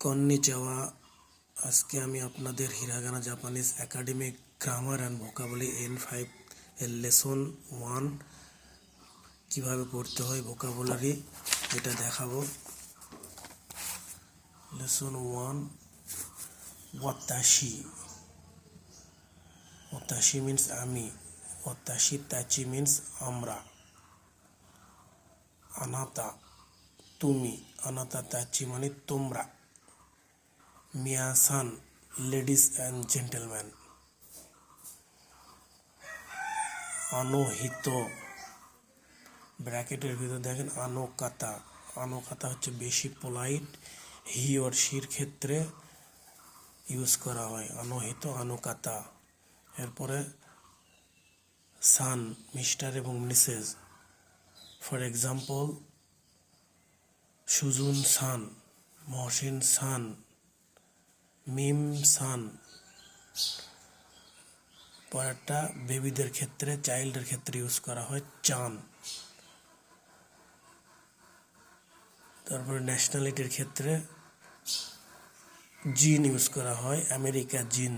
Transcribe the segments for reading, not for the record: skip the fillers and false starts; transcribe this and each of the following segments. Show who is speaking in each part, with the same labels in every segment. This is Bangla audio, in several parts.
Speaker 1: কন্নিচিওয়া। আজকে আমি আপনাদের hiragana Japanese academic grammar and vocabulary N5 এর লেসন 1 কিভাবে পড়তে হয় ভোকাবুলারি এটা দেখাবো। লেসন 1 ওয়াতাশি। ওয়াতাশি মিন্স আমি, ওয়াতাশি তাচি মিন্স আমরা, আনাতা তুমি, আনাতা তাচি মানে তোমরা, মিয়াসান লেডিস অ্যান্ড জেন্টেলম্যান, আনোহিত ব্র্যাকেটের ভিতর দেখেন আনোকাতা। আনোকাতা হচ্ছে বেশি পোলাইট, হি ওর শির ক্ষেত্রে ইউজ করা হয় আনোহিত আনোকাতা। এরপরে সান মিস্টার এবং মিসেস, ফর এক্সাম্পল সুজুন সান, মহসিন সান, মিম সান। পরেরটা বেবিদের ক্ষেত্রে, চাইল্ডের ক্ষেত্রে ইউজ করা হয় চান। তারপরে ন্যাশনালিটির ক্ষেত্রে জিন ইউজ করা হয়, আমেরিকা জিন।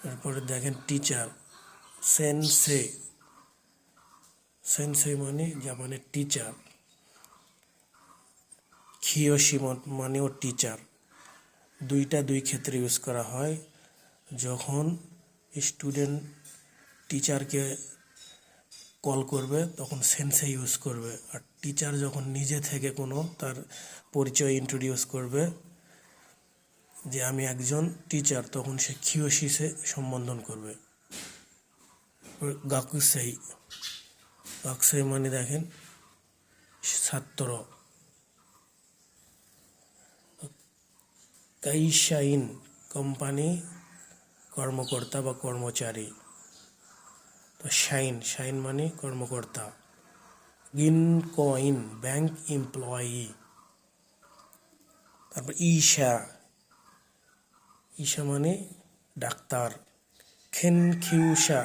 Speaker 1: এরপরে দেখেন টিচার সেনসে। সেনসে মানে জাপানের টিচার। খিয়োশি মানেও টিচার। দুইটা দুই ক্ষেত্রে ইউজ করা হয়। যখন স্টুডেন্ট টিচারকে কল করবে তখন সেন্সে ইউজ করবে, আর টিচার যখন নিজে থেকে কোনো তার পরিচয় ইন্ট্রোডিউস করবে যে আমি একজন টিচার, তখন সে খিয়োশিসে সম্বোধন করবে। গাকুসেই, গাকুসেই মানে দেখেন ছাত্র। কাইশাইন কোম্পানি, কর্মকর্তা বা কর্মচারী। তো শাইন, শাইন মানে কর্মকর্তা। গিনকোইন ব্যাংক এমপ্লয়ি। তারপর ঈশা, ঈশা মানে ডাক্তার। খেনখিউসা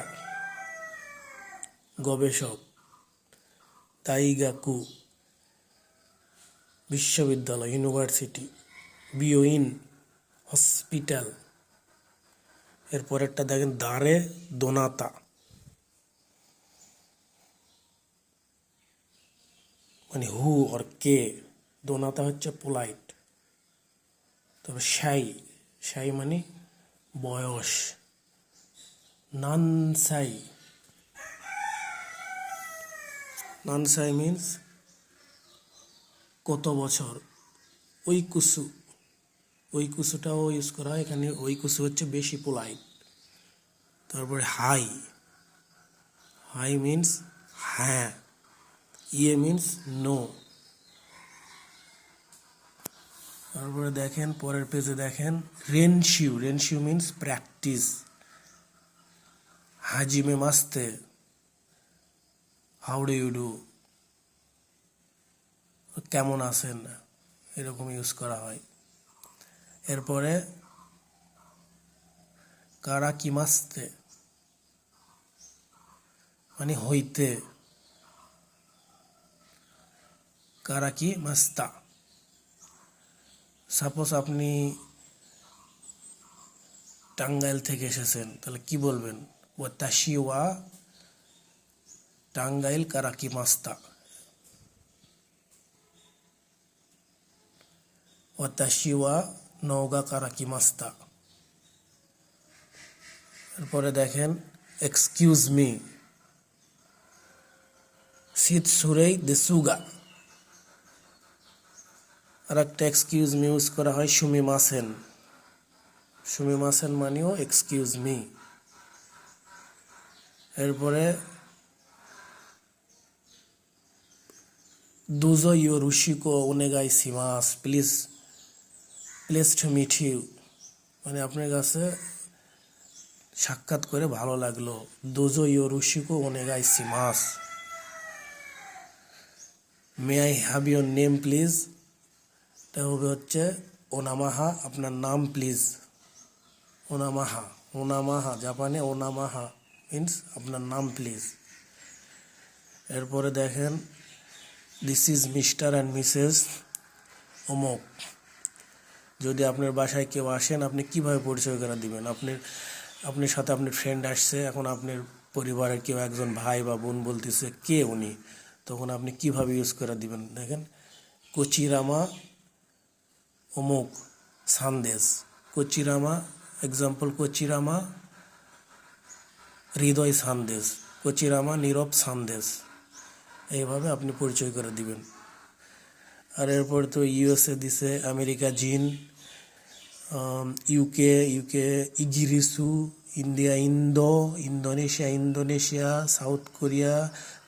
Speaker 1: গবেষক। তাইগাকু বিশ্ববিদ্যালয় ইউনিভার্সিটি। বিওইন হসপিটাল। এরপরেরটা দেখেন দারে দোনাতা মানে হু আর কে, দোনাতা হচ্ছে পোলাইট। তবে শাই, শাই মানে বয়স। নানসাই, নানসাই মিন্স কত বছর। ওইকুসু, ওইকুসুটাও ইউজ করা হয়, এখানে ওইকুসু হচ্ছে বেশি পোলাইট। তারপরে হাই, হাই মিন্স হ্যাঁ। ইয়ে মিন্স নো। তারপরে দেখেন পরের পেজে দেখেন রেনশিউ, রেনশিউ মিন্স প্র্যাকটিস। হাজিমে মাস্তে, হাউ ডু ইউ ডু, কেমন আছেন, এরকম ইউজ করা হয়। এরপরে কারাকিমাস্তে মানে হইতে। কারাকি মাস্তা। সাপোজ আপনি টাঙ্গাইল থেকে এসেছেন, তাহলে কি বলবেন? ওয়াতাশি ওয়া টাঙ্গাইল কারাকি মাস্তা। ওয়াতাশি ওয়া নওগা কারাকি মাস্তা। এরপরে দেখেন এক্সকিউজ মি, সিট সুরেই দেসুগা। আর একটা এক্সকিউজ মি ইউজ করা হয় সুমিমাসেন। সুমিমাসেন মানেও এক্সকিউজ মি। এরপরে দুজো ইয়োরুশিকো ওনেগাই সিমাস, please place to meet you মানে আপনার কাছে সাক্ষাৎ করে ভালো লাগলো। দুজো ইয়োরুশিকো ওনেগাই সিমাস। May I have your name please, এটা হবে হচ্ছে ওনামাহা, আপনার নাম প্লিজ। ওনামাহা, ওনামাহা জাপানে ওনামাহা মিন্স আপনার নাম প্লিজ। এরপরে দেখেন this is mister and Mrs, অমুক। যদি আপনার বাসায় কেউ আসেন, আপনি কিভাবে পরিচয় করে দিবেন? আপনার সাথে আপনার ফ্রেন্ড আসছে, এখন আপনার পরিবারের কেউ একজন ভাই বা বোন বলতেছে কে উনি, তখন আপনি কিভাবে ইউজ করে দিবেন? দেখেন, কোচিরামা অমুক সান্দেশ। কোচিরামা, এক্সাম্পল কোচিরামা হৃদয় সান্দেশ, কোচিরামা নীরব সান্দেশ। এইভাবে আপনি পরিচয় করে দিবেন। আর এরপর তো ইউএসএ দিছে, আমেরিকা জিন, ইউকে ইগিরিসু, ইন্ডিয়া ইন্দো, ইন্দোনেশিয়া, সাউথ কোরিয়া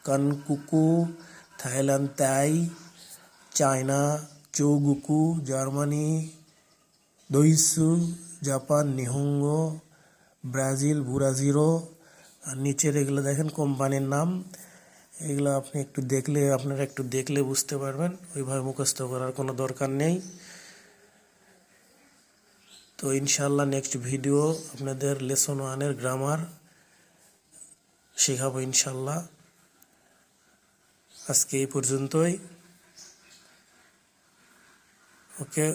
Speaker 1: কানকুকু, থাইল্যান্ড তাই, চায়না চৌগুকু, জার্মানি দইসু, জাপান নিহঙ্গো, ব্রাজিল বুরাজিরো। আর নিচের এগুলো দেখেন কোম্পানির নাম। এগুলো আপনারা একটু দেখলে বুঝতে পারবেন, ওইভাবে মুখস্থ করার কোনো দরকার নেই। তো ইনশাল্লাহ নেক্সট ভিডিও আপনাদের লেসন 1-এর গ্রামার শেখাবো ইনশাল্লাহ। আজকে এই পর্যন্তই। ওকে।